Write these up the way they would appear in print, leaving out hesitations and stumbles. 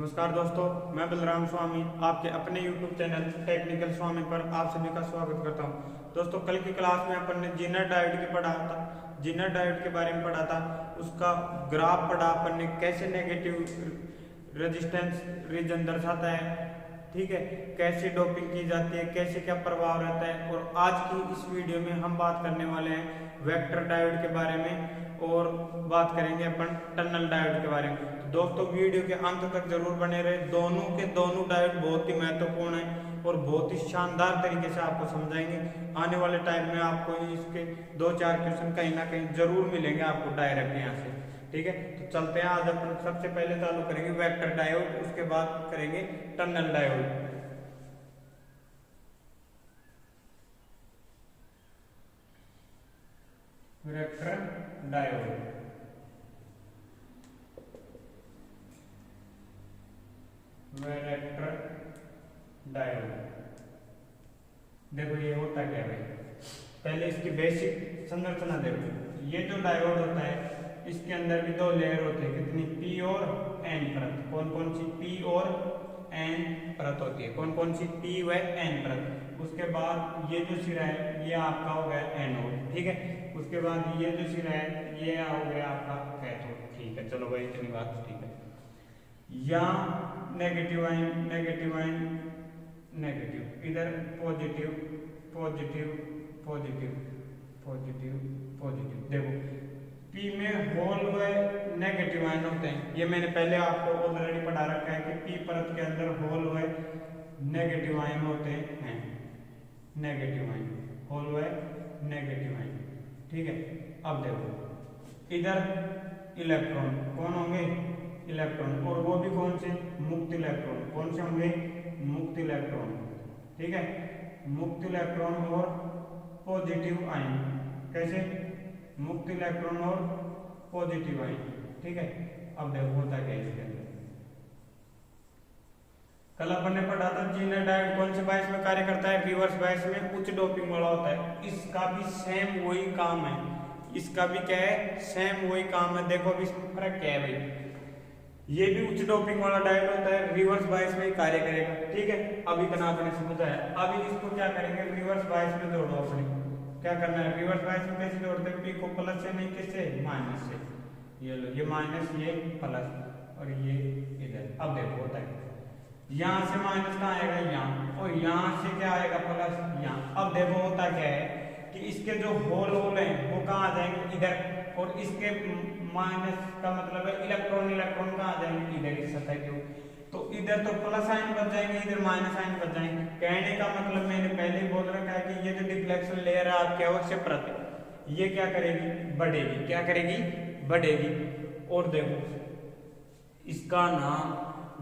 नमस्कार दोस्तों, मैं बलराम स्वामी आपके अपने YouTube चैनल टेक्निकल स्वामी पर आप सभी का स्वागत करता हूं। दोस्तों, कल की क्लास में अपन ने जीनर डायोड की पढ़ा था, जीनर डायोड के बारे में पढ़ा था। उसका ग्राफ पढ़ा अपन ने, कैसे नेगेटिव रेजिस्टेंस रीजन दर्शाता है, ठीक है, कैसे डोपिंग की जाती है, कैसे क्या प्रभाव रहता है। और आज की इस वीडियो में हम बात करने वाले हैं वेक्टर डायोड के बारे में और बात करेंगे अपन टनल डायोड के बारे में। तो दोस्तों, वीडियो के अंत तक जरूर बने रहे। दोनों के दोनों डायोड बहुत ही महत्वपूर्ण है और बहुत ही शानदार तरीके से आपको समझाएंगे। आने वाले टाइम में आपको इसके 2-4 क्वेश्चन कहीं ना कहीं जरूर मिलेंगे आपको डायरेक्ट यहाँ से, ठीक है। तो चलते हैं, आज अपन सबसे पहले चालू करेंगे वेक्टर डायोड, उसके बाद करेंगे tunnel diode. Vector diode, vector diode देखो ये होता क्या है। पहले इसकी बेसिक संरचना देखो। ये जो डायोड होता है इसके अंदर भी दो लेयर होते हैं, कितनी, पी और एन परत। कौन कौन सी पी और एन परत होती है, कौन कौन सी पी व एन परत। उसके बाद ये जो सिरा है ये आपका हो गया एनोड, ठीक है। उसके बाद ये जो सिरा है ये हो गया आपका कैथोड, ठीक है। चलो भाई, इतनी बात ठीक है। यहाँ negative ion, negative ion, negative, इधर positive, positive, positive, positive, positive. देखो, पी में होल व नेगेटिव आयन होते हैं। ये मैंने पहले आपको ऑलरेडी पढ़ा रखा है कि पी परत के अंदर होल व नेगेटिव आयन होते हैं, नेगेटिव आयन, होल व नेगेटिव आयन, ठीक है। अब देखो, इधर इलेक्ट्रॉन कौन होंगे, इलेक्ट्रॉन, और वो भी कौन से, मुक्त इलेक्ट्रॉन। कौन से होंगे, मुक्त इलेक्ट्रॉन, ठीक है। मुक्त इलेक्ट्रॉन और पॉजिटिव आयन, कैसे, मुक्त इलेक्ट्रॉन और पॉजिटिव आयन, ठीक है। अब देखो होता क्या है इसके अंदर। कल अपन ने पढ़ा था जीनर डायोड कौन से बायस में कार्य करता है, रिवर्स बायस में उच्च डोपिंग वाला होता है। इसका भी सेम वही काम है, इसका भी क्या है, सेम वही काम है। देखो अभी इसमें फर्क क्या है भाई। ये भी उच्च डोपिंग वाला डायोड होता है, रिवर्स बायस में ही कार्य करेगा, ठीक है। अभी इतना आपने समझा है। अभी इसको क्या करेंगे, रिवर्स बायस में जोड़ो। अपने क्या करना है, रिवर्स बायस में कैसे जोड़ते हैं, पी को प्लस से नहीं, किससे, माइनस से। ये लो, ये माइनस, ये प्लस, और ये इधर। अब देखो होता है, यहाँ से माइनस कहाँ आएगा, यहाँ, और यहाँ से क्या आएगा, प्लस यहाँ। अब देखो होता क्या है कि इसके जो होल हैं वो कहाँ आ जाएंगे, इधर, और इसके माइनस का मतलब है इलेक्ट्रॉन, इलेक्ट्रॉन कहाँ आ जाएंगे, इधर की सतह के। तो इधर तो प्लस आयन बच जाएंगे, इधर माइनस आयन बच जाएंगे। कहने का मतलब मैंने पहले ही बोल रखा है कि ये जो डिफ्लेक्शन लेयर है आपके अवश्य प्रति, ये क्या करेगी, बढ़ेगी, क्या करेगी, बढ़ेगी। और देखो इसका नाम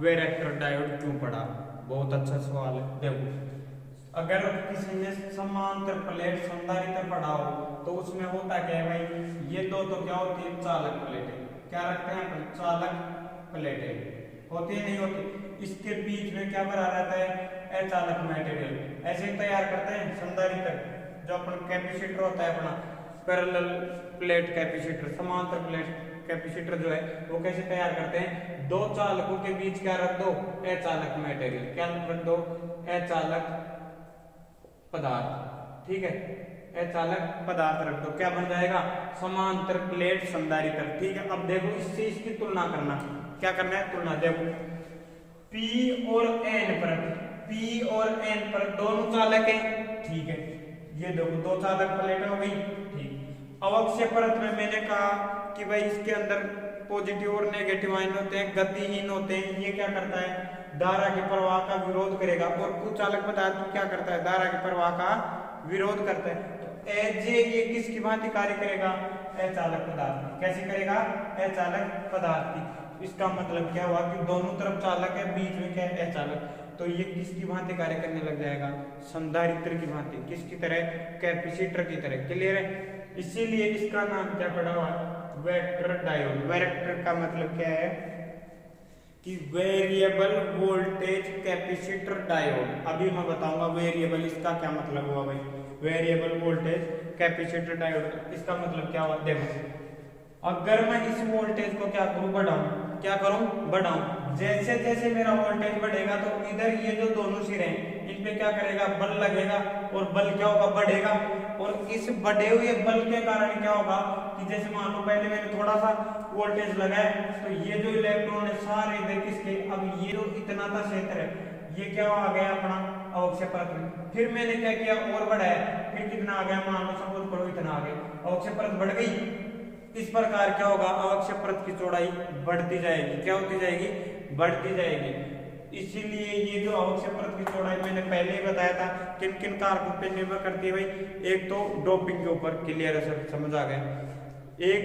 वेक्टर डायोड क्यों पड़ा, बहुत अच्छा सवाल है। देखो, अगर किसी ने समांतर प्लेट संधारित्र पढ़ा हो तो उसमें होता क्या है भाई, ये दो तो क्या होती है, चालक प्लेटें। क्या रखते हैं अपन, चालक प्लेटें होती है, नहीं होती। इसके बीच में क्या भरा रहता है, अचालक मटेरियल। ऐसे ही तैयार करते हैं संधारित्र, जो अपन कैपेसिटर होता है अपना, पैरेलल प्लेट कैपेसिटर, समांतर प्लेट कैपेसिटर जो है वो कैसे तैयार करते हैं, दो चालकों के बीच क्या रख दो, अचालक मटेरियल, क्या रख दो, अचालक पदार्थ, ठीक है, अचालक पदार्थ रख दो। क्या बन जाएगा, समांतर प्लेट संधारित्र, ठीक है। अब देखो इससे इसकी तुलना करना, क्या करना है, तुलना। देखो P और N पर, P और N पर दोनों चालक हैं, ठीक है। ये देखो दो चालक प्लेट हो गई, ठीक। अवक्षय परत में मैंने कहा कि भाई इसके अंदर पॉजिटिव और नेगेटिव आयन होते हैं, गतिहीन होते हैं। ये क्या करता है, धारा के प्रवाह का विरोध करेगा। और कुचालक पदार्थ क्या करता है, धारा के प्रवाह का विरोध करता है। तो ये किसकी भांति कार्य करेगा, अचालक पदार्थ। कैसे करेगा, अचालक पदार्थ। इसका मतलब क्या हुआ कि दोनों तरफ चालक है, बीच में क्या है, अचालक। तो ये किसकी भांति कार्य करने लग जाएगा, संधारित्र की भांति, किसकी तरह, कैपेसिटर की तरह। क्लियर है, इसीलिए इसका नाम क्या पड़ा हुआ, वेक्टर डायोड। वेक्टर का मतलब क्या है कि वेरिएबल वोल्टेज कैपेसिटर डायोड। अभी मैं बताऊंगा वेरिएबल, इसका क्या मतलब हुआ भाई, वेरिएबल वोल्टेज कैपेसिटर डायोड, इसका मतलब क्या हुआ। देखो, अगर मैं इस वोल्टेज को क्या करूं, बढ़ाऊं, क्या करूं, बढ़ाऊं, जैसे जैसे मेरा वोल्टेज बढ़ेगा तो इधर ये जो दोनों सिरे हैं इन पे क्या करेगा, बल लगेगा और बल क्या होगा, बढ़ेगा। और इस बढ़े हुए बल के कारण क्या होगा कि जैसे मान लो पहले मैंने थोड़ा सा वोल्टेज लगाया तो ये जो इलेक्ट्रॉन है सारे इधर किसके, अब ये जो इतना सा क्षेत्र है ये क्या आ गया अपना अवक्षय परत में। फिर मैंने क्या किया और बढ़ाया, फिर कितना आ गया, मान लो सपोज करो इतना आ गया, अवक्षय परत बढ़ गई। इस प्रकार क्या होगा, अवक्षय परत की चौड़ाई बढ़ती जाएगी। क्या होती जाएगी, बढ़ती जाएगी। इसीलिए ये जो अवक्षय परत की चौड़ाई मैंने पहले ही बताया था किन किन कारकों पर निर्भर करती है भाई। एक तो डोपिंग के ऊपर, क्लियर है सर, समझ आ गया। एक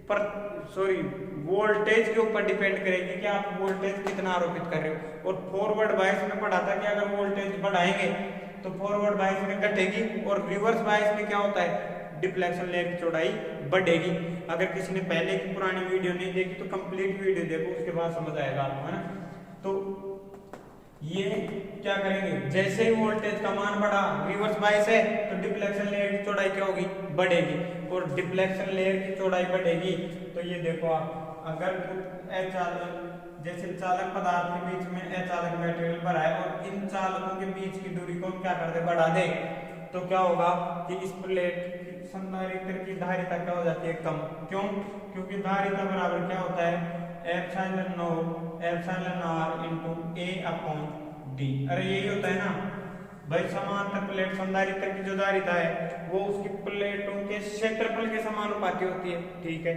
पर सॉरी वोल्टेज के ऊपर डिपेंड करेगी कि आप वोल्टेज कितना आरोपित कर रहे हो। और फॉरवर्ड बायस में पढ़ा था कि अगर वोल्टेज बढ़ाएंगे तो फॉरवर्ड बायस में घटेगी और रिवर्स बायस में क्या होता है, डिफ्लेक्शन लेयर की चौड़ाई बढ़ेगी। अगर किसी ने पहले की पुरानी वीडियो नहीं देखी तो कंप्लीट वीडियो देखो, उसके बाद समझ आएगा आपको, है ना। तो ये क्या करेंगे, जैसे ही वोल्टेज का मान बढ़ा, रिवर्स बायस है तो डिफ्लेक्शन लेयर की चौड़ाई क्या होगी, बढ़ेगी। और डिफ्लेक्शन लेयर की चौड़ाई बढ़ेगी तो ये देखो आप, अगर अचालक जैसे चालक पदार्थ के बीच में अचालक मटेरियल भरा है और इन चालकों के बीच की दूरी को क्या कर दे, बढ़ा दे, तो क्या होगा कि इस प्लेट संधारित्र की धारिता क्या हो जाती है, कम। क्यों, क्योंकि धारिता बराबर क्या होता है, epsilon naught epsilon r into a upon d. अरे यही होता है ना भाई, समांतर प्लेट संधारित्र की जो धारिता है वो उसकी प्लेटों के क्षेत्रफल के समानुपाती होती है, ठीक है।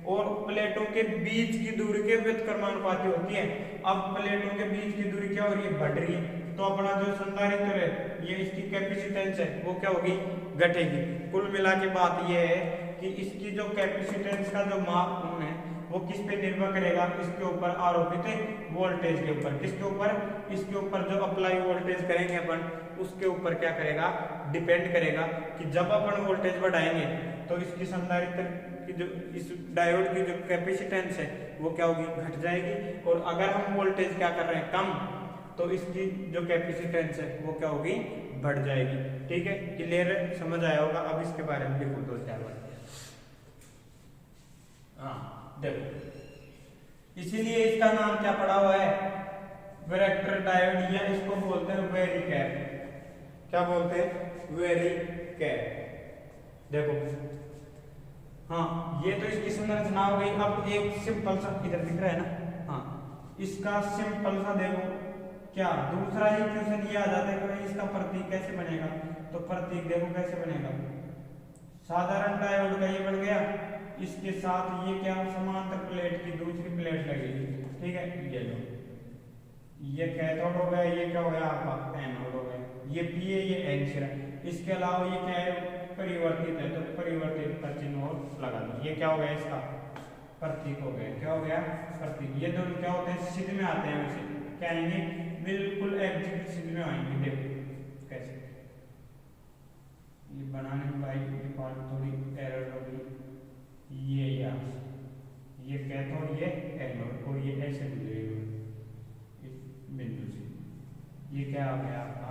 और प्लेटों के बीच की दूरी के व्युत्क्रमानुपाती होती है। अब प्लेटों के बीच की दूरी क्या हो रही है, बढ़ रही है, तो अपना जो संधारित्र है ये इसकी कैपेसिटेंस है वो क्या होगी, घटेगी। कुल मिला के बात ये है कि इसकी जो कैपेसिटेंस का जो माप है वो किस पे निर्भर करेगा, इसके ऊपर आरोपित वोल्टेज के ऊपर। किसके ऊपर, इसके ऊपर जो अप्लाई वोल्टेज करेंगे अपन उसके ऊपर क्या करेगा, डिपेंड करेगा कि जब अपन वोल्टेज बढ़ाएंगे तो इसकी संधारित्र की जो इस डायोड की जो कैपेसिटेंस है वो क्या होगी, घट जाएगी। और अगर हम वोल्टेज क्या कर रहे हैं, कम, तो इसकी जो कैपेसिटेंस है वो क्या होगी, बढ़ जाएगी। ठीक है, क्लियर है, समझ आया होगा। अब इसके बारे में देखो दो चार बात। हाँ देखो, इसीलिए इसका नाम क्या पड़ा हुआ है, वैरेक्टर डायोड, या इसको बोलते हैं वेरिकैप। क्या बोलते हैं, वेरिकैप। देखो हाँ, ये तो इसकी संरचना हो गई। अब एक सिंपल सा इधर दिख रहा है ना, हाँ, इसका सिंपल सा देखो क्या दूसरा ही क्वेश्चन ये आ जाता है कि इसका प्रतीक कैसे बनेगा। तो प्रतीक देखो कैसे बनेगा, साधारण डायोड का ये बन गया, इसके साथ ये क्या, समांतर प्लेट की दूसरी प्लेट लगेगी, ठीक है। ये लो, ये कैथोड हो गया, ये क्या हो गया आपका एनोड हो गया, ये पी है, ये एन सिरा। इसके अलावा ये क्या है, परिवर्तित है, तो परिवर्तित का चिन्ह और लगा दो। ये क्या हो गया, इसका प्रतीक हो गया। क्या हो गया, प्रतीक। ये दोनों क्या होते हैं, सिद्ध में आते हैं, वैसे क्या आएंगे, बिल्कुल एग्जैक्ट सिद्ध में आएंगे। देखो कैसे, ये बनाने में भाई ये पार्ट थोड़ी एरर होगी। ये यहाँ ये कैथोड, ये एनोड, और ये ऐसे गुजरेगा इस बिंदु से। ये क्या हो गया आपका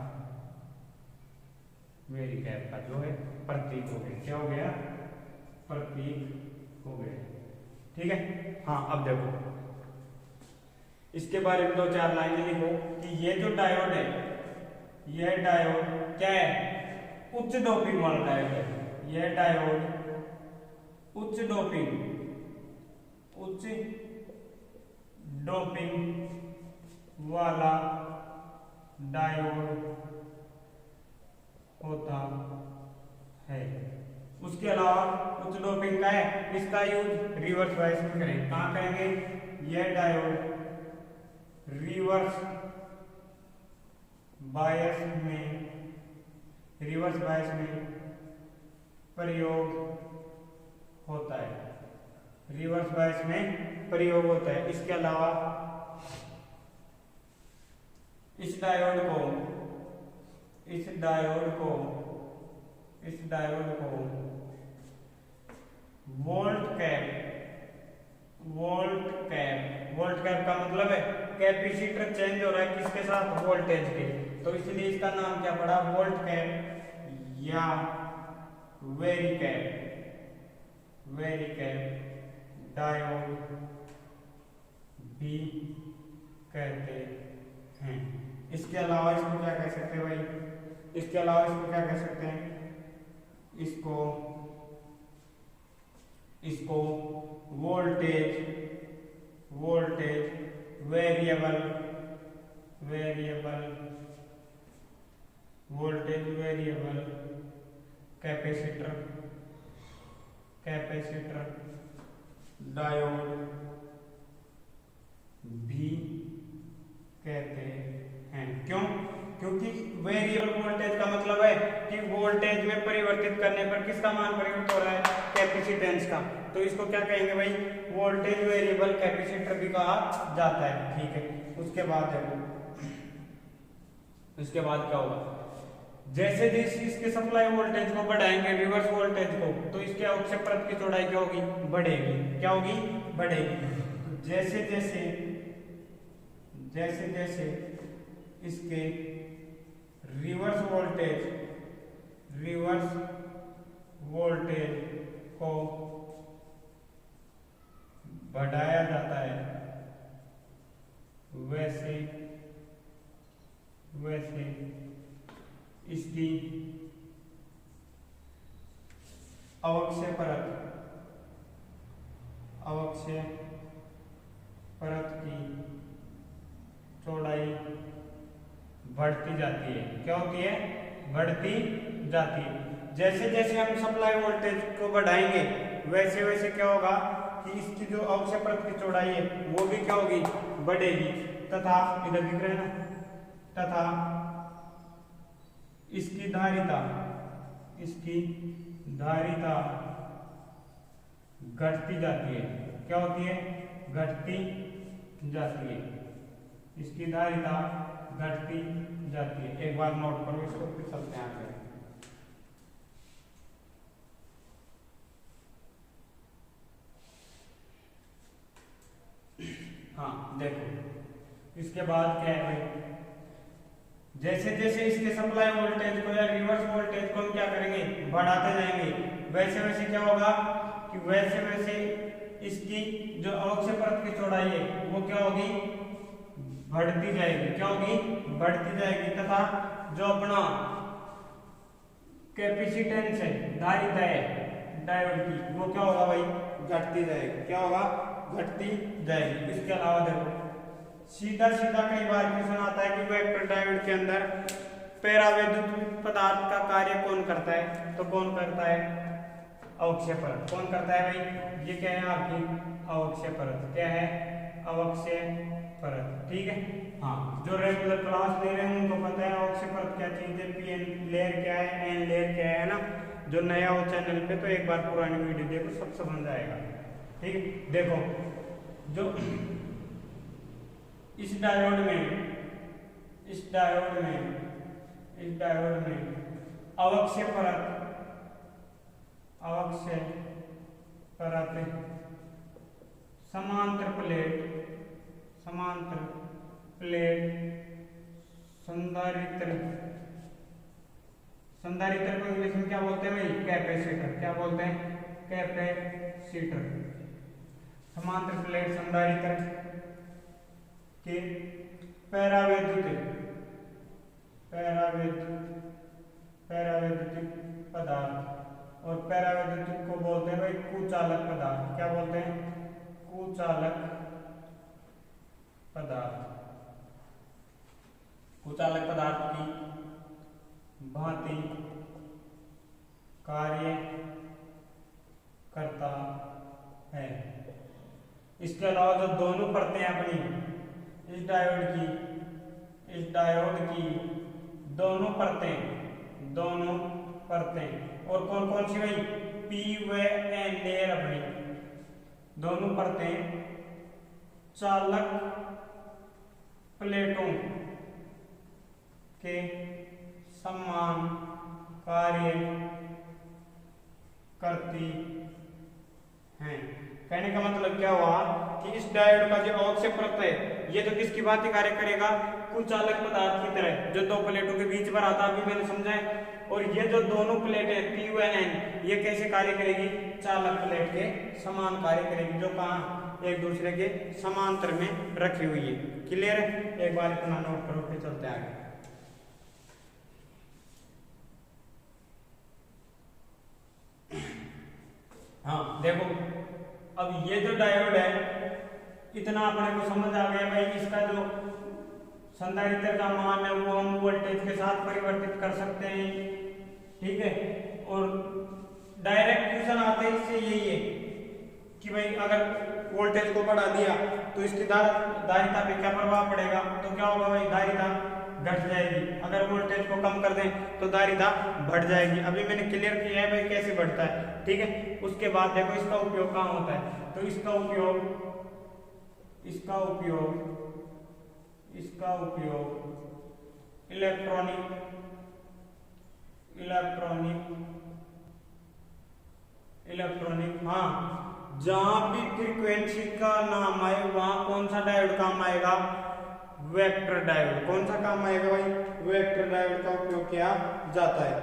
वेरिकैप का जो है प्रतीक हो गया। क्या हो गया, प्रतीक हो गया, ठीक है। हाँ अब देखो इसके बारे में दो चार लाइनें लिखो कि ये जो डायोड है, यह डायोड क्या है, उच्च डोपिंग वाला डायोड है। यह डायोड उच्च डोपिंग वाला डायोड होता है। उसके अलावा उच्च डोपिंग का है, इसका यूज रिवर्स बायस में करेंगे। कहाँ करेंगे, यह डायोड रिवर्स बायस में प्रयोग होता है। रिवर्स बायस में प्रयोग होता है। इसके अलावा इस डायोड को वोल्ट कैप का मतलब है कैपेसिटर चेंज हो रहा है किसके साथ, वोल्टेज के। तो इसलिए इसका नाम क्या पड़ा, वोल्ट कैप या वेरिकैप डायोड भी कहते हैं। इसके अलावा इसको क्या कह सकते हैं भाई, इसके अलावा इसको क्या कह सकते हैं, इसको voltage variable voltage variable capacitor diode भी कहते हैं। क्यों? क्योंकि वेरिएबल वोल्टेज का मतलब है कि वोल्टेज में परिवर्तित करने पर किसका मान परिवर्तित हो रहा है, कैपेसिटेंस का। तो इसको क्या कहेंगे भाई, वोल्टेज वेरिएबल कैपेसिटर भी कहा जाता है। ठीक है, उसके बाद देखो, इसके बाद क्या होगा, जैसे जैसे इसके सप्लाई वोल्टेज को बढ़ाएंगे, रिवर्स वोल्टेज को, तो इसके अक्षीय परत की चौड़ाई क्या होगी, बढ़ेगी। क्या होगी, बढ़ेगी। तो जैसे जैसे इसके रिवर्स वोल्टेज को बढ़ाया जाता है, वैसे इसकी अवक्षय परत की चौड़ाई बढ़ती जाती है। क्या होती है, बढ़ती जाती है। जैसे जैसे हम सप्लाई वोल्टेज को बढ़ाएंगे, वैसे वैसे क्या होगा कि इसकी जो अवक्षय परत की चौड़ाई है वो भी क्या होगी, बढ़ेगी। तथा इधर दिख रहे हैं ना, तथा इसकी धारिता घटती जाती है। क्या होती है, घटती जाती है। इसकी धारिता घटती जाती है। एक बार नोट करो इसको, फिर चलते हैं आगे। हाँ देखो, इसके बाद क्या है भाई, जैसे जैसे इसके सप्लाई वोल्टेज को या रिवर्स वोल्टेज को हम क्या करेंगे, बढ़ाते जाएंगे, वैसे वैसे क्या होगा कि वैसे वैसे इसकी जो अवक्षय परत की चौड़ाई है वो क्या होगी, बढ़ती जाएगी। क्या होगी, बढ़ती जाएगी। तथा जो अपना कैपेसिटेंस है, धारिता है डायोड की, वो क्या होगा भाई, घटती जाएगी। क्या होगा, घटती जाएगी। इसके अलावा देखो, सीधा कई बार क्वेश्चन आता है कि वेक्टर डायोड के अंदर पैरावैद्युत पदार्थ का कार्य कौन करता है, तो कौन करता है, अवक्षय परत। कौन करता है भाई, ये क्या है आपकी अवक्षय परत। क्या है, अवक्षय परत। ठीक है, हाँ, जो रेगुलर क्लास ले रहे हैं उनको पता है अवक्षय परत क्या चीज है, पी एन लेयर क्या है, एन लेयर क्या है ना। जो नया हो चैनल पे तो एक बार पुरानी वीडियो देखो, सब समझ आएगा। ठीक है, देखो जो इस डायोड में अवक्षय परत समांतर प्लेट संधारित्र को इंग्लिश में क्या बोलते हैं भाई, कैपेसिटर। क्या बोलते हैं, कैपेसिटर। समांतर प्लेट संधारित्र के पैरावैद्युतिक पदार्थ, और पैरावैद्युतिक को बोलते हैं भाई कुचालक पदार्थ। क्या बोलते हैं, कुचालक पदार्थ की भांति कार्य करता है। इसके अलावा जो दोनों परतें अपनी इस डायोड की दोनों परतें और कौन कौन सी भाई, पी व एन लेयर अपनी दोनों परतें चालक प्लेटों के समान कार्य करती हैं। कहने का मतलब क्या हुआ कि इस डायोड का जो अवक्षय परत है ये तो किसकी भांति कार्य करेगा, कुचालक पदार्थ की तरह, जो दो प्लेटों के बीच पर आता अभी मैंने समझाया। और ये जो दोनों प्लेट है पी व एन, ये कैसे कार्य करेगी, चालक प्लेट के समान कार्य करेगी। जो कहाँ एक दूसरे के समांतर में रखी हुई है। क्लियर है? एक बार इतना नोट करो फिर चलते आगे। हाँ देखो, अब ये जो डायोड है इतना अपने को समझ आ गया भाई, इसका जो संधारित्र का मान है वो हम वोल्टेज के साथ परिवर्तित कर सकते हैं। ठीक है, और डायरेक्ट क्वेश्चन आते हैं इससे यही है कि भाई अगर वोल्टेज को बढ़ा दिया तो इसकी धारिता पे क्या प्रभाव पड़ेगा, तो क्या होगा भाई, धारिता घट जाएगी। अगर वोल्टेज को कम कर दें तो धारिता बढ़ जाएगी। अभी मैंने क्लियर किया है भाई कैसे बढ़ता है। ठीक है, उसके बाद देखो इसका उपयोग कहाँ होता है, तो इसका उपयोग इलेक्ट्रॉनिक हाँ, जहां भी फ्रीक्वेंसी का नाम आए वहां कौन सा डायोड काम आएगा, वेक्टर डायोड। कौन सा काम आएगा भाई, वेक्टर डायोड का उपयोग किया जाता है।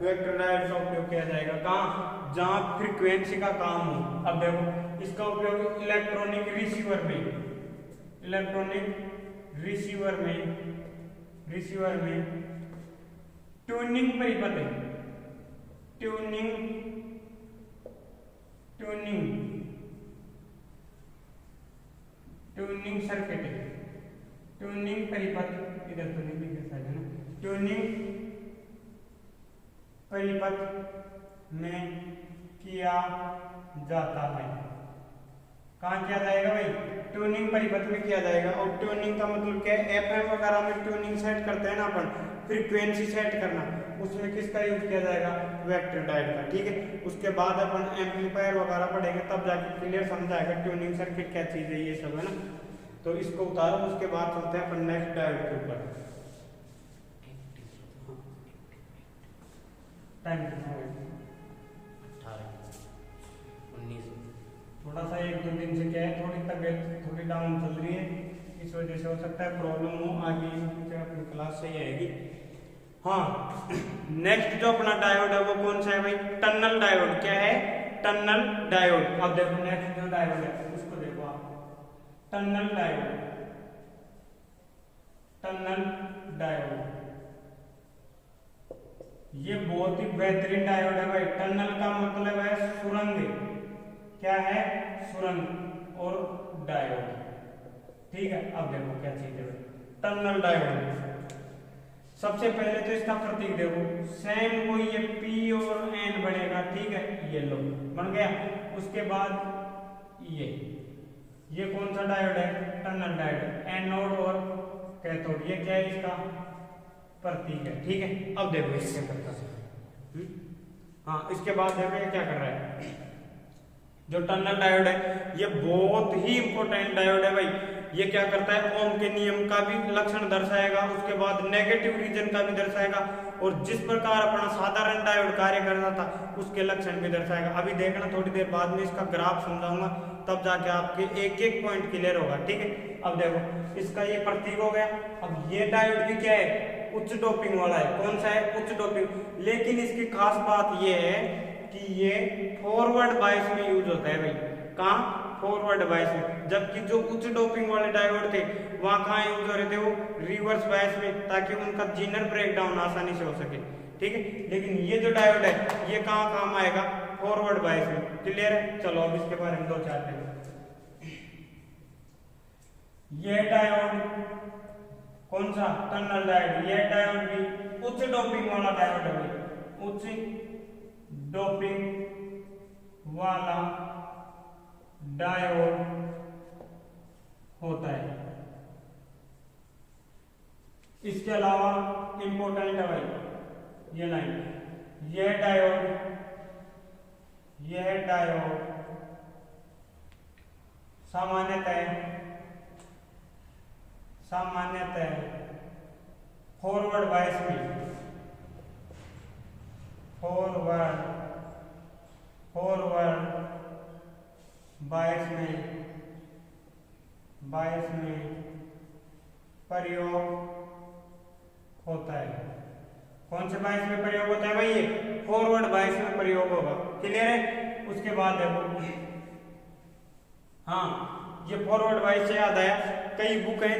वेक्टर डायोड का उपयोग किया जाएगा कहाँ, जहां फ्रीक्वेंसी का काम हो। अब देखो इसका उपयोग इलेक्ट्रॉनिक रिसीवर में ट्यूनिंग परिपथ है, ट्यूनिंग सर्किट है, ट्यूनिंग परिपथ इधर तो नहीं लिखा है ना, ट्यूनिंग परिपथ में किया जाता है। कहाँ किया जाएगा भाई, ट्यूनिंग परिपथ में किया जाएगा। और ट्यूनिंग का मतलब क्या है, एफएम वगैरह में ट्यूनिंग सेट करते हैं ना अपन, फ्रीक्वेंसी सेट करना, उसमें किसका यूज किया जाएगा, वेक्टर डायोड का। ठीक है, उसके बाद अपन एम्पलीफायर वगैरह पढ़ेंगे तब जाके क्लियर समझ आएगा ट्यूनिंग सर्किट क्या चीज है, ये सब है ना। तो इसको उतारो, उसके बाद चलते हैं अपन नेक्स्ट डायोड के ऊपर। टाइम कितना है, 19। थोड़ा सा एक दो दिन से क्या है, थोड़ी तबीयत थोड़ी डाउन चल रही है, इस वजह से हो सकता है प्रॉब्लम हो। आगे अपनी क्लास सही आएगी। हाँ, नेक्स्ट जो अपना डायोड है वो कौन सा है भाई, टनल डायोड। क्या है, टनल डायोड। अब देखो नेक्स्ट जो डायोड है उसको देखो आप, टनल डायोड ये बहुत ही बेहतरीन डायोड है भाई। टनल का मतलब है सुरंग, क्या है, सुरंग और डायोड। ठीक है, अब देखो क्या चीज है टनल डायोड। सबसे पहले तो इसका प्रतीक देखो, सेम वही है, पी और एन बनेगा। ठीक है, ये लो बन गया। उसके बाद ये कौन सा डायोड है, टनल डायोड, एनोड और कैथोड। ये क्या है, इसका प्रतीक है। ठीक है, अब देखो ये क्या करता है। हाँ, इसके बाद देखो ये क्या कर रहा है, जो टनल डायोड है ये बहुत ही इंपॉर्टेंट डायोड है भाई। ये क्या करता है, ओम के नियम का भी लक्षण दर्शाएगा, उसके बाद नेगेटिव रीजन का भी दर्शाएगा, और जिस प्रकार अपना साधारण डायोड कार्य करता था उसके लक्षण भी दर्शाएगा। अभी देखना, थोड़ी देर बाद में इसका ग्राफ समझाऊंगा, तब जाके आपके एक एक पॉइंट क्लियर होगा। ठीक है, अब देखो इसका ये प्रतीक हो गया। अब ये डायोड भी क्या है, उच्च डोपिंग वाला है। कौन सा है, उच्च डोपिंग। लेकिन इसकी खास बात ये है कि ये फॉरवर्ड बायस में यूज होता है भाई। कहाँ, फॉरवर्ड बायस में। जबकि जो उच्च डोपिंग वाले डायोड थे वहां कहाँ यूज हो रहे थे, वो रिवर्स बायस में, ताकि उनका जीनर ब्रेकडाउन आसानी से हो सके। ठीक है, लेकिन ये जो डायोड है ये कहाँ काम आएगा, फॉरवर्ड बायस में। क्लियर है, चलो अब इसके बारे में दो चार दिन। ये डायोड कौन सा, टनल डायोड। ये डायोड भी उच्च डोपिंग वाला डायोड है, उच्च डोपिंग वाला डायोड होता है। इसके अलावा इंपॉर्टेंट है भाई ये लाइन, यह डायोड सामान्यतः फॉरवर्ड बायस में, फॉरवर्ड बायस में प्रयोग होता है। कौन से बायस में प्रयोग होता है भाई, ये फॉरवर्ड बायस में प्रयोग होगा। क्लियर है, उसके बाद देखो, हाँ ये फॉरवर्ड वाइज से याद आया, कई बुक हैं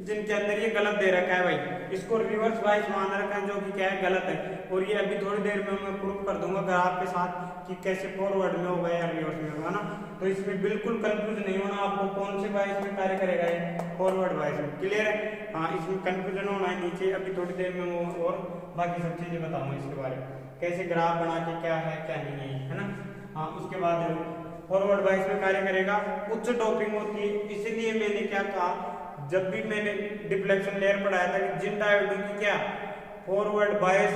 जिनके अंदर ये गलत दे रखा है भाई, इसको रिवर्स वाइज मान रखा है जो कि क्या है गलत है। और ये अभी थोड़ी देर में मैं प्रूफ कर दूंगा ग्राफ के साथ कि कैसे फॉरवर्ड में होगा या रिवर्स में होगा ना। तो इसमें बिल्कुल कंफ्यूज नहीं होना आपको, कौन से वाइज में कार्य करेगा ये फॉरवर्ड वाइज में, क्लियर है। हाँ, इसमें कंफ्यूजन होना है नीचे, अभी थोड़ी देर में वो और बाकी सब चीजें बताऊंगा इसके बारे में, कैसे ग्राफ बना के क्या है क्या नहीं है ना। हाँ, उसके बाद फॉरवर्ड वाइज में कार्य करेगा, उच्च डोपिंग होती है। इसलिए मैंने क्या कहा, जब भी मैंने डिफ्लेक्शन लेयर पढ़ाया था कि जिन डायोडों की क्या फॉरवर्ड बायस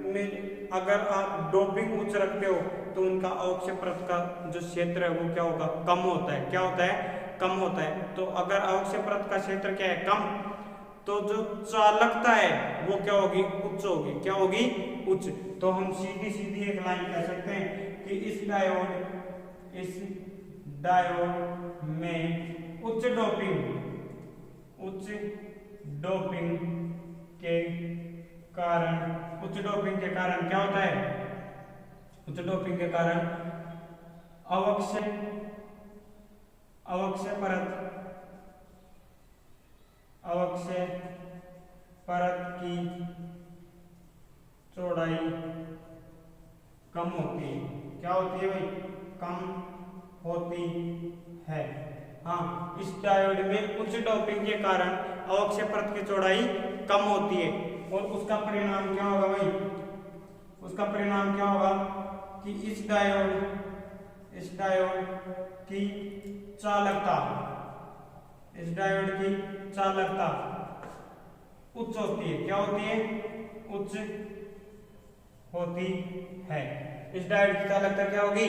में अगर आप डोपिंग उच्च रखते हो तो उनका अवक्षय परत का जो क्षेत्र है वो क्या होगा, कम होता है। क्या होता है, कम होता है। तो अगर अवक्षय परत का क्षेत्र क्या है, कम, तो जो चालकता है वो क्या होगी, उच्च होगी। क्या होगी, उच्च। तो हम सीधी सीधी एक लाइन कह सकते हैं कि इस डायोड में उच्च डोपिंग के कारण क्या होता है, उच्च डोपिंग के कारण अवक्षय परत की चौड़ाई कम होती है। क्या होती है भाई, कम होती है। हाँ, इस डायोड में उच्च डोपिंग के कारण अवक्षय परत की चौड़ाई कम होती है। और उसका परिणाम क्या होगा भाई, उसका परिणाम क्या होगा कि इस डायोड की चालकता उच्च होती है। क्या होती है, उच्च होती है। इस डायोड की चालकता क्या होगी,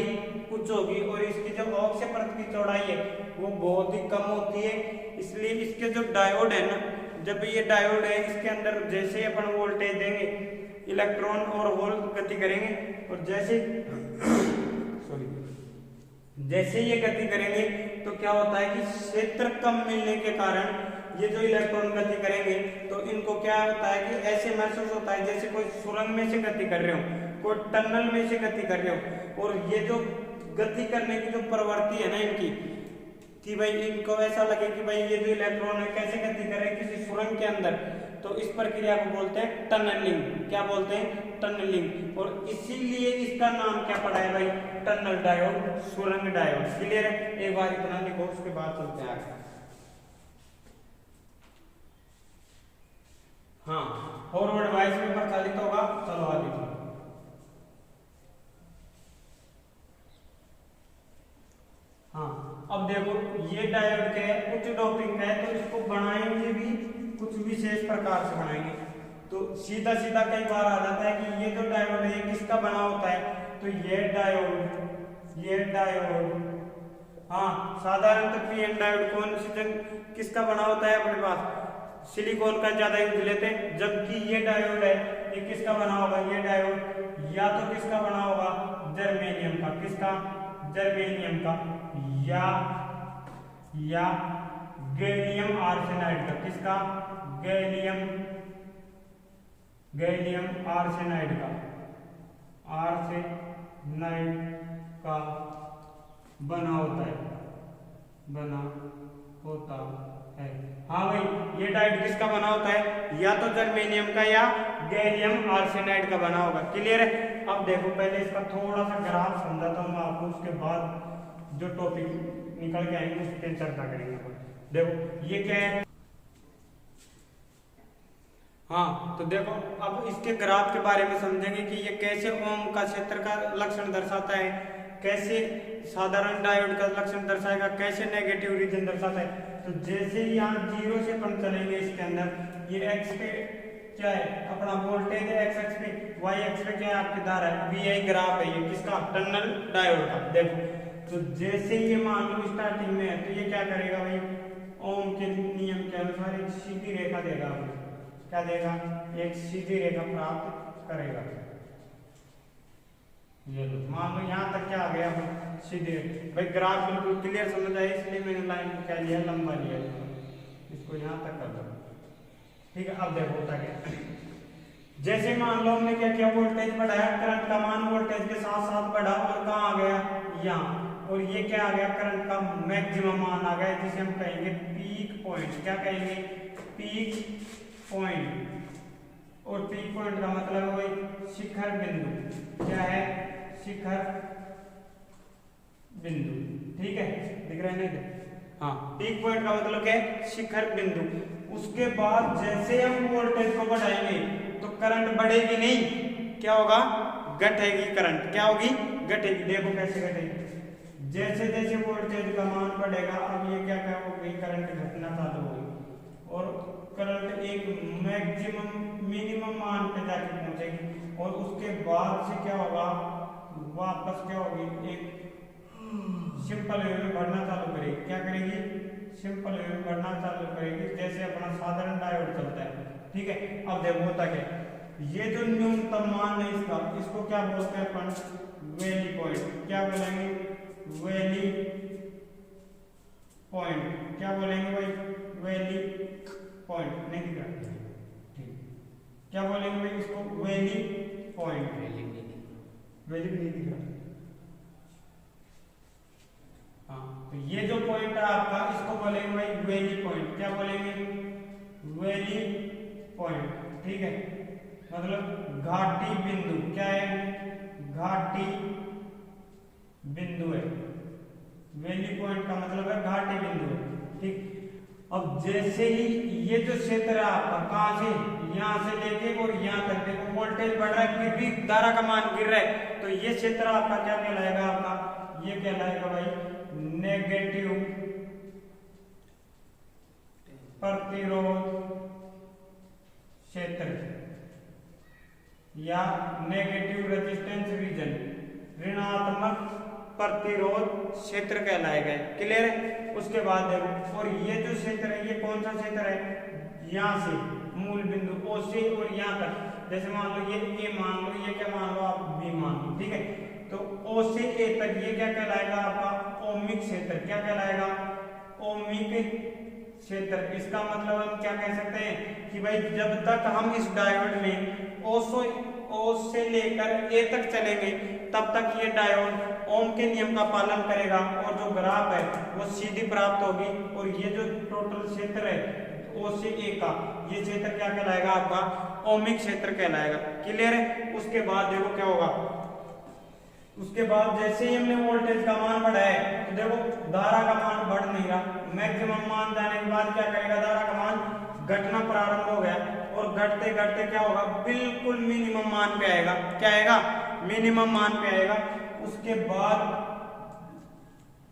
उच्च होगी। और इसकी जो अवक्षय परत की चौड़ाई है वो बहुत ही कम होती है। इसलिए इसके जो डायोड है ना, जब ये डायोड है इसके अंदर जैसे अपन वोल्टेज देंगे, इलेक्ट्रॉन और होल गति करेंगे, और जैसे ये गति करेंगे तो क्या होता है कि क्षेत्र कम मिलने के कारण ये जो इलेक्ट्रॉन गति करेंगे तो इनको क्या होता है कि ऐसे महसूस होता है जैसे कोई सुरंग में से गति कर रहे हो, कोई टनल में से गति कर रहे हो। और ये जो गति करने की जो प्रवृत्ति है ना इनकी, कि भाई इनको ऐसा लगे कि भाई ये जो इलेक्ट्रॉन है कैसे गति कर रहे हैं किसी सुरंग के अंदर, तो इस प्रक्रिया को बोलते हैं टनलिंग। क्या बोलते हैं, टनलिंग। और इसीलिए इसका नाम क्या पड़ा है भाई, टनल डायोड, सुरंग डायोड। क्लियर है, एक बार इतना लिखो, उसके बाद चलते हैं आगे। हाँ, फॉरवर्ड वाइज में प्रचालित होगा। चलो आगे चलो। हाँ, अब देखो ये डायोड क्या है, उच्च डोपिंग का है, तो इसको बनाएंगे भी कुछ विशेष प्रकार से बनाएंगे। तो सीधा सीधा कई बार आ जाता है कि ये जो डायोड है ये किसका बना होता है, तो ये डायोड हाँ, साधारणतः पीएन डायोड कौन सी किसका बना होता है, अपने पास सिलिकॉन का ज्यादा यूज लेते हैं। जबकि ये डायोड है ये किसका बना होगा, ये डायोड या तो किसका बना होगा, जर्मेनियम का। किसका, जर्मेनियम का, या गैलियम आर्सेनाइड का। किसका, गैलियम आर्सेनाइड का बना होता है। हाँ भाई, ये डायोड किसका बना होता है, या तो जर्मेनियम का या गैलियम आर्सेनाइड का बना होगा। क्लियर है। अब देखो पहले इसका थोड़ा सा ग्राफ समझाता हूँ मैं आपको, उसके बाद जो टॉपिक निकल के आएंगे उस पर चर्चा करेंगे। देखो ये क्या है, हाँ तो देखो अब इसके ग्राफ के बारे में समझेंगे कि ये कैसे ओम का क्षेत्र का लक्षण दर्शाता है, कैसे साधारण डायोड का लक्षण दर्शाएगा, कैसे नेगेटिव रीजन दर्शाता है। तो जैसे ही यहाँ 0 से अपन चलेंगे इसके अंदर, ये एक्स पे क्या है, अपना वोल्टेज है एक्स एक्स पे, वाई एक्स पे क्या है, आपकी धारा है। वी आई ग्राफ है ये किसका, टनल डायोड का। देखो तो जैसे ये मान लो स्टार्टिंग में है, तो ये क्या करेगा भाई, ओम के नियम के अनुसार एक सीधी रेखा देगा। क्या देगा, एक सीधी रेखा प्राप्त करेगा। ये लो मान लो यहाँ तक क्या आ गया, सीधे। भाई ग्राफ बिल्कुल क्लियर समझ आए, इसलिए मैंने लाइन को क्या लिया, लंबा लिया, इसको यहाँ तक कर दो। ठीक है, अब देखो होता क्या, जैसे मान लो हमने क्या किया, वोल्टेज बढ़ाया, करंट का मान वोल्टेज के साथ साथ बढ़ा और कहाँ आ गया, यहाँ। और ये क्या आ गया, करंट का मैक्सिमम मान आ गया, जिसे हम कहेंगे पीक पॉइंट। क्या कहेंगे, पीक पॉइंट। और पीक पॉइंट का मतलब है वही शिखर बिंदु। क्या है, शिखर बिंदु। ठीक है, दिख रहा है नहीं? हाँ, पीक पॉइंट का मतलब क्या है, शिखर बिंदु। उसके बाद जैसे हम वोल्टेज को बढ़ाएंगे तो करंट बढ़ेगी नहीं, क्या होगा, घटेगी करंट। क्या होगी, घटेगी। देखो कैसे घटेगी, जैसे जैसे वोल्टेज का मान बढ़ेगा, अब ये क्या क्या होगी, करंट घटना चालू होगी और करंट एक मैक्सिमम मिनिमम मान पे जाके पहुंचेगी और उसके बाद से क्या होगा, वापस क्या होगी, एक सिंपल वे में बढ़ना चालू करेगी। क्या करेगी, सिंपल वे में बढ़ना चालू करेगी, जैसे अपना साधारण डायोड चलता है। ठीक है, अब देखो होता क्या, ये जो न्यूनतम मान है इसका, इसको क्या बोलते हैं अपन, वैली पॉइंट। क्या बोलेंगे, वैली पॉइंट। क्या बोलेंगे भाई, वैली पॉइंट। नहीं दिख रहा, क्या बोलेंगे भाई इसको, वैली पॉइंट। वैली भी नहीं दिख रहा। हाँ, तो ये जो पॉइंट है आपका, इसको बोलेंगे भाई वैली पॉइंट। क्या बोलेंगे, वैली पॉइंट। ठीक है, मतलब घाटी बिंदु। क्या है, घाटी बिंदु है। वैली पॉइंट का मतलब है घाटी बिंदु है। ठीक, अब जैसे ही ये जो क्षेत्र है आपका, कहां से, यहां से लेके और यहां तक, देखो वोल्टेज बढ़ रहा है फिर भी धारा का मान गिर रहा है, तो ये क्षेत्र आपका क्या कहलाएगा, आपका ये कहलाएगा भाई नेगेटिव प्रतिरोध क्षेत्र या नेगेटिव रेजिस्टेंस रीजन, ऋणात्मक प्रतिरोध क्षेत्र कहलाएगा। क्लियर है? उसके बाद देखो, और ये जो क्षेत्र है, ये कौन सा क्षेत्र है, यहाँ से मूल बिंदु ओ से और यहाँ तक, जैसे मान लो ये ए मान लो, ये क्या मान लो आप, बी मान लो। ठीक है, तो ओ से ए तक ये क्या कहलाएगा आपका, ओमिक क्षेत्र। क्या कहलाएगा, ओमिक क्षेत्र। इसका मतलब हम क्या कह सकते हैं कि भाई जब तक हम इस डायोड में ओ से लेकर ए तक चलेंगे, तब तक ये डायोड ओम के नियम का पालन करेगा और जो ग्राफ है वो सीधी प्राप्त होगी। और ये जो टोटल क्षेत्र है ओ से ए का, ये क्षेत्र क्या कहलाएगा आपका, ओमिक क्षेत्र कहलाएगा। क्लियर है? उसके बाद देखो क्या होगा, उसके बाद जैसे ही हमने वोल्टेज का मान बढ़ाया है, तो देखो धारा का मान बढ़ नहीं रहा, मैक्सिमम मान जाने के बाद क्या करेगा, धारा का मान घटना प्रारंभ हो गया और घटते घटते क्या होगा, बिल्कुल मिनिमम मान पे आएगा। क्या आएगा, मिनिमम मान पे आएगा। उसके बाद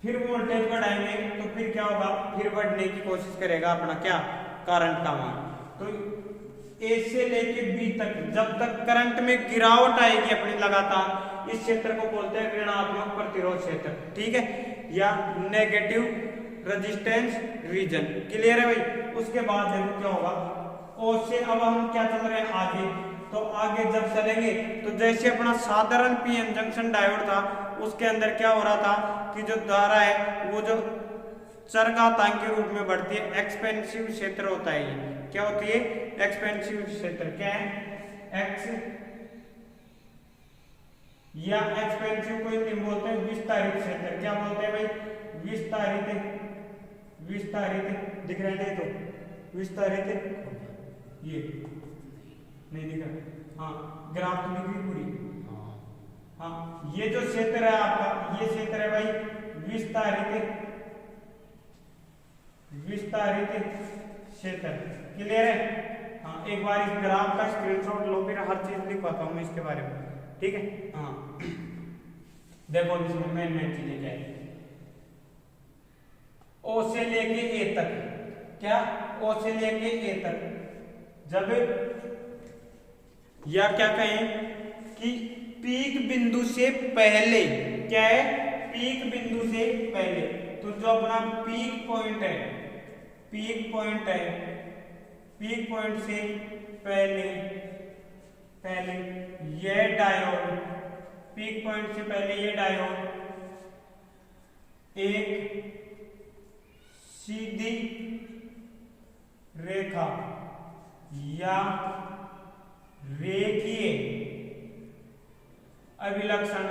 फिर वोल्टेज बढ़ाएंगे तो फिर क्या होगा, फिर बढ़ने की कोशिश करेगा अपना क्या, करंट का मान। तो ए से लेके बी तक जब तक करंट में गिरावट आएगी अपनी लगातार, इस क्षेत्र को बोलते हैं ऋणात्मक प्रतिरोध क्षेत्र। ठीक है, या नेगेटिव रेजिस्टेंस रीजन। क्लियर है भाई? उसके बाद देखो क्या होगा, ओ से अब हम क्या चल रहे हैं आगे, तो आगे जब चलेंगे तो जैसे अपना साधारण पीएन जंक्शन डायोड था, उसके अंदर क्या हो रहा था कि जो धारा है वो जो चरघातांक के रूप में बढ़ती है, एक्सपेंसिव क्षेत्र होता है। ये क्या होती है, एक्सपेंसिव क्षेत्र। क्या है, एक्स या एक्सपेंसिव को हिंदी में बोलते हैं विस्तारित क्षेत्र। क्या बोलते हैं भाई, विस्तारित। विस्तारित दिख रहा है, तो विस्तारित ये नहीं दिख रहा। हाँ, ग्राफ तो दिख रही पूरी। हाँ, ये जो क्षेत्र है आपका, ये क्षेत्र है भाई विस्तारित, विस्तारित क्षेत्र। क्लियर है? हाँ, एक बार इस ग्राफ का स्क्रीनशॉट लो, फिर हर चीज लिखवाता हूँ मैं इसके बारे में। ठीक है? हाँ, देखो इसमें मेन चीजें क्या है, ओ से लेके ए तक। क्या, ओ से लेके ए तक जब, या क्या कहें कि पीक बिंदु से पहले, क्या है, पीक बिंदु से पहले, तो जो अपना पीक पॉइंट है, पीक पॉइंट है, पीक पॉइंट से पहले, पहले यह डायोड, पीक पॉइंट से पहले ये डायोड एक सीधी रेखा या रेखीय अभिलक्षण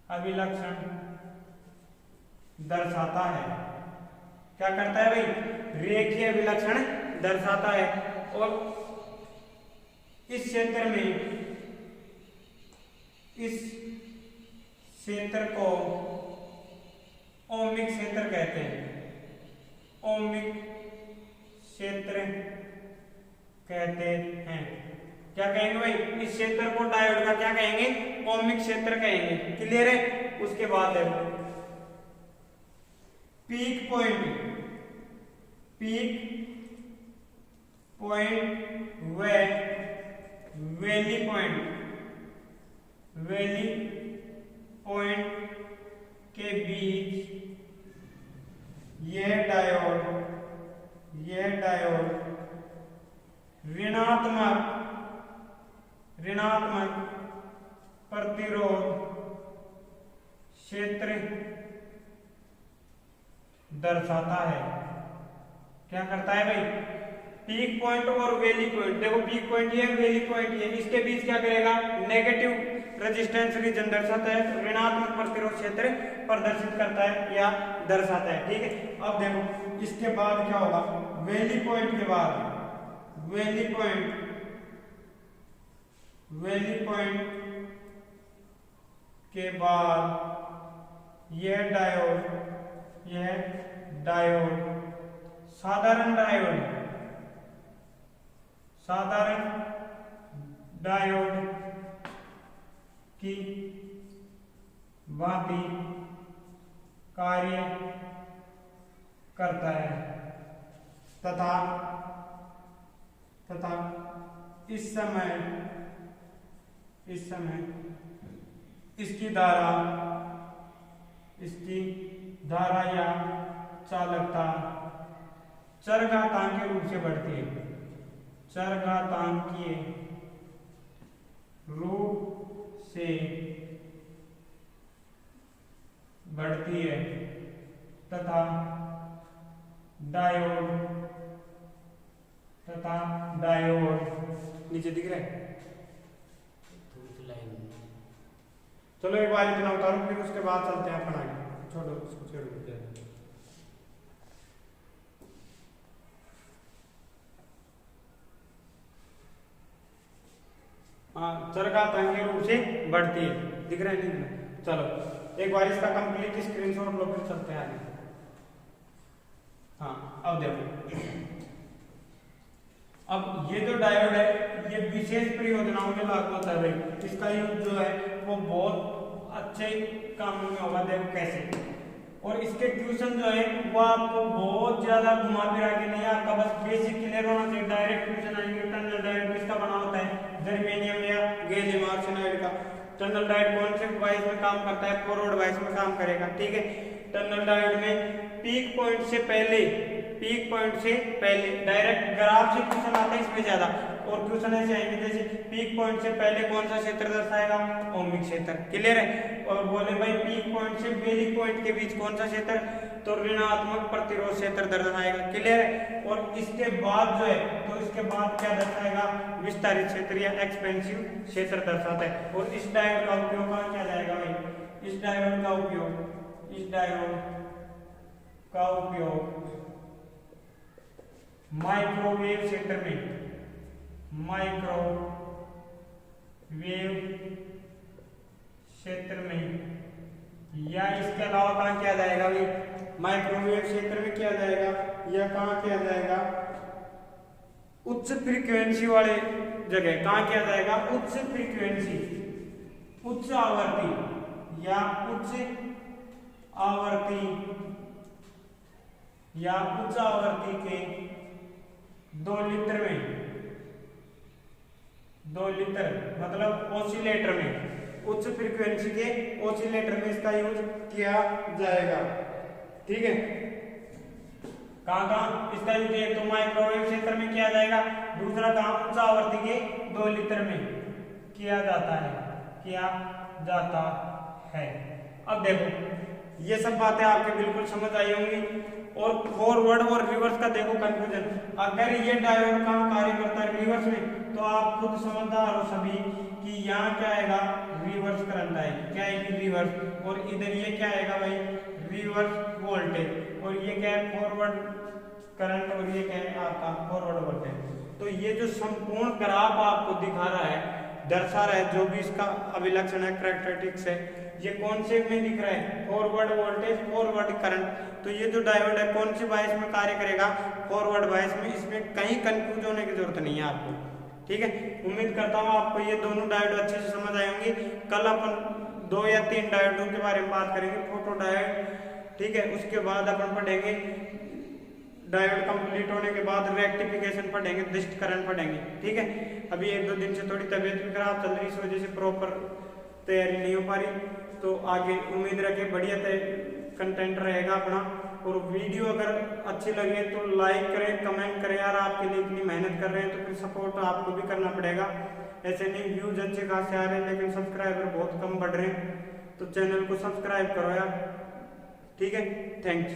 अभिलक्षण दर्शाता है। क्या करता है भाई? रेखीय अभिलक्षण दर्शाता है। और इस क्षेत्र को ओमिक क्षेत्र कहते हैं। ओमिक क्षेत्र कहते हैं। क्या कहेंगे भाई? इस क्षेत्र को डायोड का क्या कहेंगे? ओमिक क्षेत्र कहेंगे। क्लियर है? उसके बाद है पीक पॉइंट व वैली पॉइंट के बीच यह डायोड ऋणात्मक प्रतिरोध क्षेत्र दर्शाता है। क्या करता है भाई? पीक पॉइंट और वैली पॉइंट, देखो पीक पॉइंट ये, वैली पॉइंट ये, इसके बीच क्या करेगा? नेगेटिव रेजिस्टेंस रीजन दर्शाता है, ऋणात्मक प्रतिरोध क्षेत्र प्रदर्शित करता है या दर्शाता है। ठीक है, अब देखो इसके बाद क्या होगा? वैली पॉइंट के बाद यह डायोड साधारण डायोड की भांति कार्य करता है तथा इस समय इसकी धारा या चालकता चरघातांकीय रूप से बढ़ती है। चरघातांकीय रूप से बढ़ती है तथा डायोड नीचे दिख रहा है। चलो एक बार इतना उतारो, फिर उसके बाद चलते हैं अपन आगे। छोड़ो उसको, छोड़ो। हाँ, चरघातांकीय रूप से बढ़ती है, दिख रहा है नहीं? चलो एक बार इसका कंप्लीट स्क्रीनशॉट लो, फिर चलते हैं आगे। हाँ, अब देखो, अब ये जो डायोड है ये विशेष प्रयोजनों में लागू होता है भाई। इसका यूज जो है वो बहुत अच्छे काम में होगा। देखो कैसे। और इसके ट्यूशन जो है वो आपको बहुत ज्यादा घुमा फिरा के नहीं, आपका बस बेसिक क्लियर होना चाहिए। डायरेक्ट ट्यूशन आएंगे। टनल डायोड किसका बना होता है? जर्मेनियम या गैलियम आर्सेनाइड का। टनल डायोड कौन से वाइस में काम करता है? फॉरवर्ड वाइस में काम करेगा। ठीक है, टनल डायोड में पीक पॉइंट से पहले डायरेक्ट ग्राफ से क्वेश्चन आता है इसमें ज्यादा, और क्वेश्चन ऐसे आएंगे जैसे पीक पॉइंट से पहले कौन सा क्षेत्र दर्शाएगा? ओमिक क्षेत्र। क्लियर है? और बोले भाई पीक पॉइंट से वैली पॉइंट के बीच कौन सा क्षेत्र? तो ऋणात्मक प्रतिरोध क्षेत्र दर्शाएगा। क्लियर है? और इसके बाद जो है तो इसके बाद क्या दर्शाएगा? विस्तारित क्षेत्र या एक्सपेंसिव क्षेत्र दर्शाता है। और इस डायोड का उपयोग कहाँ किया जाएगा भाई? इस डायोड का उपयोग माइक्रोवेव क्षेत्र में या इसके अलावा कहाँ किया जाएगा भाई? माइक्रोवेव क्षेत्र में किया जाएगा या कहाँ किया जाएगा? उच्च फ्रीक्वेंसी वाले जगह कहाँ किया जाएगा? उच्च फ्रीक्वेंसी, उच्च आवृत्ति या उच्च आवृत्ति के 2 लीटर मतलब ऑसिलेटर में, उच्च फ्रीक्वेंसी के ऑसिलेटर में इसका यूज किया जाएगा। ठीक है, कहाँ इसका यूज? एक तो माइक्रोवेव क्षेत्र में किया जाएगा, दूसरा कहाँ? उच्च आवृत्ति के 2 लीटर में किया जाता है। अब देखो ये सब बातें आपके बिल्कुल समझ आई होंगी। और फॉरवर्ड और रिवर्स का देखो कंफ्यूजन। अगर ये डायोड कहाँ कार्य करता है रिवर्स में, तो आप खुद समझदार हो सभी कि यहाँ क्या आएगा, रिवर्स करंट आएगी, क्या आएगी, रिवर्स। और इधर ये क्या आएगा भाई, रिवर्स वोल्टेज। और ये क्या है, फॉरवर्ड करंट, और ये क्या है आपका फॉरवर्ड वोल्टेज। तो ये जो संपूर्ण ग्राफ आपको दिखा रहा है, दर्शा रहा है, जो भी इसका अभिलक्षण है, कैरेक्टरिस्टिक्स है, ये कौन से में दिख रहा है, फॉरवर्ड वोल्टेज, फॉरवर्ड करंट। तो ये जो डायोड है कौन सी बायस में कार्य करेगा, फॉरवर्ड बायस में। इसमें कहीं कंफ्यूज होने की जरूरत नहीं है आपको, ठीक है। उम्मीद करता हूँ आपको ये दोनों डायोड अच्छे से समझ आए होंगे। कल अपन 2 या 3 डायोडों के बारे में बात करेंगे, फोटो डायोड, ठीक है। उसके बाद अपन पढ़ेंगे डायोड कंप्लीट होने के बाद रेक्टिफिकेशन पढ़ेंगे, डिस्ट करंट पढ़ेंगे, ठीक है। अभी 1-2 दिन से थोड़ी तबीयत भी खराब चल रही, इस वजह से प्रॉपर तैयारी नहीं हो पा रही। तो आगे उम्मीद रखें बढ़िया कंटेंट रहेगा अपना। और वीडियो अगर अच्छी लगे तो लाइक करें, कमेंट करें। यार आपके लिए इतनी मेहनत कर रहे हैं तो फिर सपोर्ट आपको भी करना पड़ेगा। ऐसे नहीं, व्यूज अच्छे खासे आ रहे हैं लेकिन सब्सक्राइबर बहुत कम बढ़ रहे हैं, तो चैनल को सब्सक्राइब करो यार, ठीक है। थैंक्स।